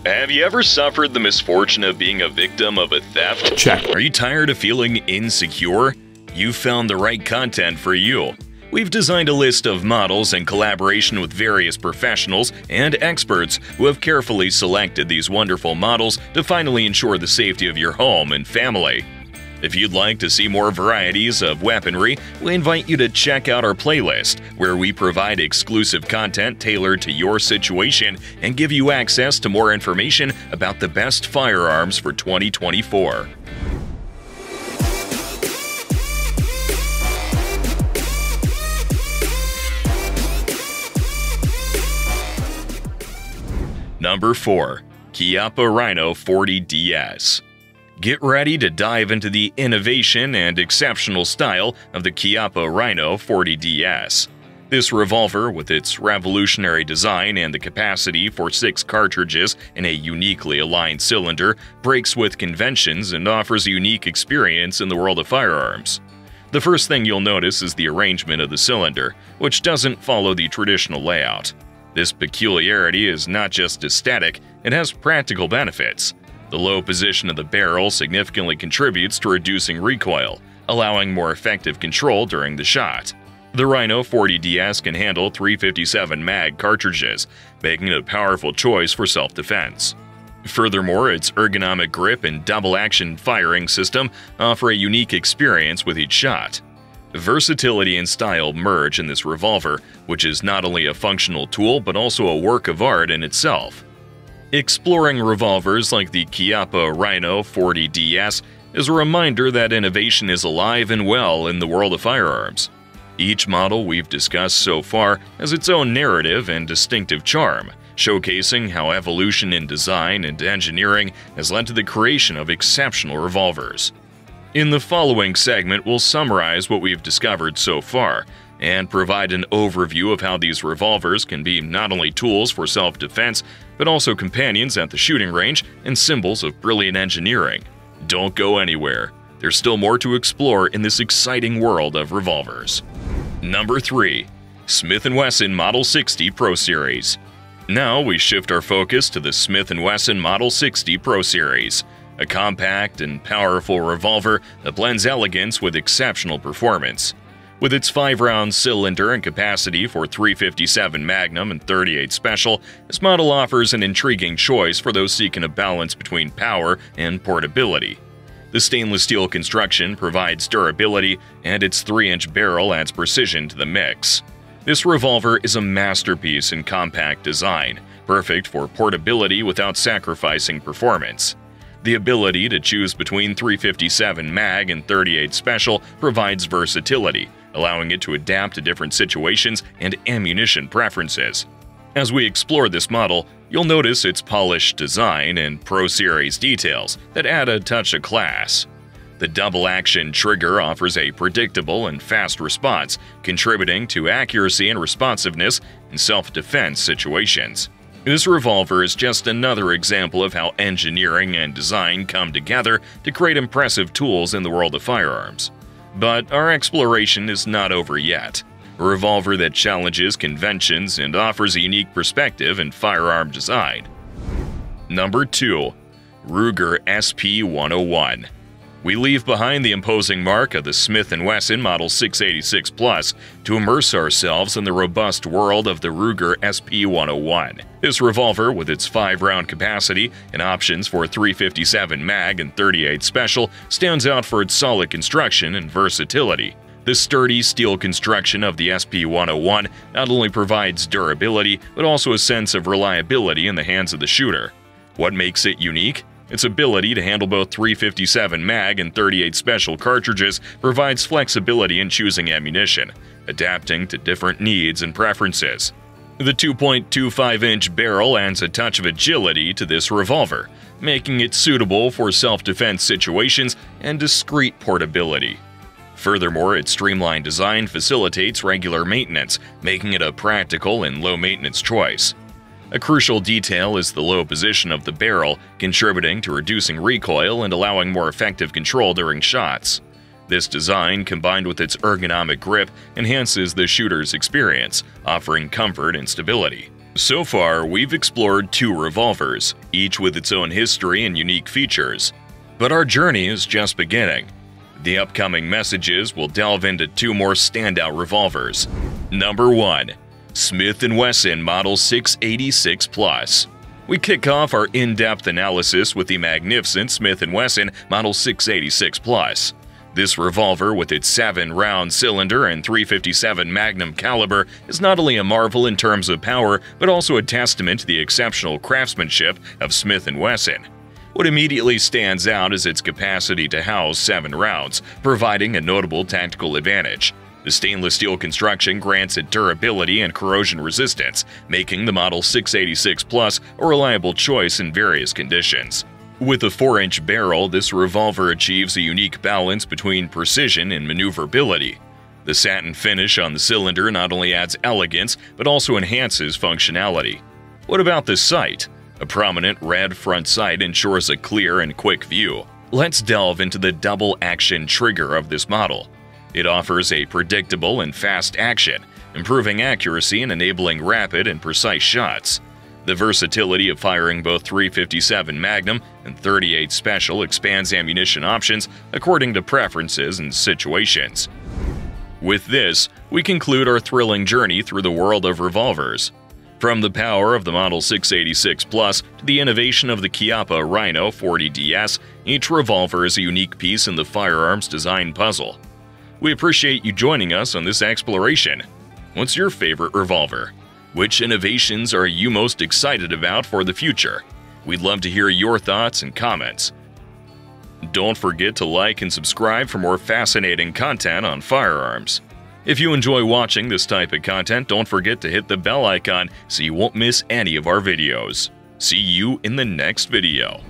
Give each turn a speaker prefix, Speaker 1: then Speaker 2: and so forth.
Speaker 1: Have you ever suffered the misfortune of being a victim of a theft?
Speaker 2: Check.
Speaker 1: Are you tired of feeling insecure? You've found the right content for you. We've designed a list of models in collaboration with various professionals and experts who have carefully selected these wonderful models to finally ensure the safety of your home and family. If you'd like to see more varieties of weaponry, we invite you to check out our playlist, where we provide exclusive content tailored to your situation and give you access to more information about the best firearms for 2024. Number 4. Chiappa Rhino 40DS. Get ready to dive into the innovation and exceptional style of the Chiappa Rhino 40DS. This revolver, with its revolutionary design and the capacity for 6 cartridges in a uniquely aligned cylinder, breaks with conventions and offers a unique experience in the world of firearms. The first thing you'll notice is the arrangement of the cylinder, which doesn't follow the traditional layout. This peculiarity is not just aesthetic, it has practical benefits. The low position of the barrel significantly contributes to reducing recoil, allowing more effective control during the shot. The Rhino 40DS can handle 357 mag cartridges, making it a powerful choice for self-defense. Furthermore, its ergonomic grip and double-action firing system offer a unique experience with each shot. Versatility and style merge in this revolver, which is not only a functional tool but also a work of art in itself. Exploring revolvers like the Chiappa Rhino 40DS is a reminder that innovation is alive and well in the world of firearms. Each model we've discussed so far has its own narrative and distinctive charm, showcasing how evolution in design and engineering has led to the creation of exceptional revolvers. In the following segment, we'll summarize what we've discovered so far and provide an overview of how these revolvers can be not only tools for self-defense, but also companions at the shooting range and symbols of brilliant engineering. Don't go anywhere. There's still more to explore in this exciting world of revolvers. Number 3. Smith & Wesson Model 60 Pro Series. Now we shift our focus to the Smith & Wesson Model 60 Pro Series, a compact and powerful revolver that blends elegance with exceptional performance. With its 5-round cylinder and capacity for 357 Magnum and 38 Special, this model offers an intriguing choice for those seeking a balance between power and portability. The stainless steel construction provides durability, and its 3-inch barrel adds precision to the mix. This revolver is a masterpiece in compact design, perfect for portability without sacrificing performance. The ability to choose between 357 mag and 38 Special provides versatility, allowing it to adapt to different situations and ammunition preferences. As we explore this model, you'll notice its polished design and Pro Series details that add a touch of class. The double-action trigger offers a predictable and fast response, contributing to accuracy and responsiveness in self-defense situations. This revolver is just another example of how engineering and design come together to create impressive tools in the world of firearms. But our exploration is not over yet. A revolver that challenges conventions and offers a unique perspective in firearm design. Number 2. Ruger SP-101. We leave behind the imposing mark of the Smith & Wesson Model 686 Plus to immerse ourselves in the robust world of the Ruger SP-101. This revolver, with its 5-round capacity and options for 357 mag and 38 Special, stands out for its solid construction and versatility. The sturdy steel construction of the SP-101 not only provides durability, but also a sense of reliability in the hands of the shooter. What makes it unique? Its ability to handle both 357 mag and 38 Special cartridges provides flexibility in choosing ammunition, adapting to different needs and preferences. The 2.25-inch barrel adds a touch of agility to this revolver, making it suitable for self-defense situations and discreet portability. Furthermore, its streamlined design facilitates regular maintenance, making it a practical and low-maintenance choice. A crucial detail is the low position of the barrel, contributing to reducing recoil and allowing more effective control during shots. This design, combined with its ergonomic grip, enhances the shooter's experience, offering comfort and stability. So far, we've explored 2 revolvers, each with its own history and unique features. But our journey is just beginning. The upcoming messages will delve into 2 more standout revolvers. Number 1. Smith & Wesson Model 686 Plus. We kick off our in-depth analysis with the magnificent Smith & Wesson Model 686 Plus. This revolver, with its 7-round cylinder and .357 Magnum caliber, is not only a marvel in terms of power, but also a testament to the exceptional craftsmanship of Smith & Wesson. What immediately stands out is its capacity to house 7 rounds, providing a notable tactical advantage. The stainless steel construction grants it durability and corrosion resistance, making the Model 686 Plus a reliable choice in various conditions. With a 4-inch barrel, this revolver achieves a unique balance between precision and maneuverability. The satin finish on the cylinder not only adds elegance, but also enhances functionality. What about the sight? A prominent red front sight ensures a clear and quick view. Let's delve into the double-action trigger of this model. It offers a predictable and fast action, improving accuracy and enabling rapid and precise shots. The versatility of firing both .357 Magnum and .38 Special expands ammunition options according to preferences and situations. With this, we conclude our thrilling journey through the world of revolvers. From the power of the Model 686 Plus to the innovation of the Chiappa Rhino 40DS, each revolver is a unique piece in the firearms design puzzle. We appreciate you joining us on this exploration. What's your favorite revolver? Which innovations are you most excited about for the future? We'd love to hear your thoughts and comments. Don't forget to like and subscribe for more fascinating content on firearms. If you enjoy watching this type of content, don't forget to hit the bell icon so you won't miss any of our videos. See you in the next video.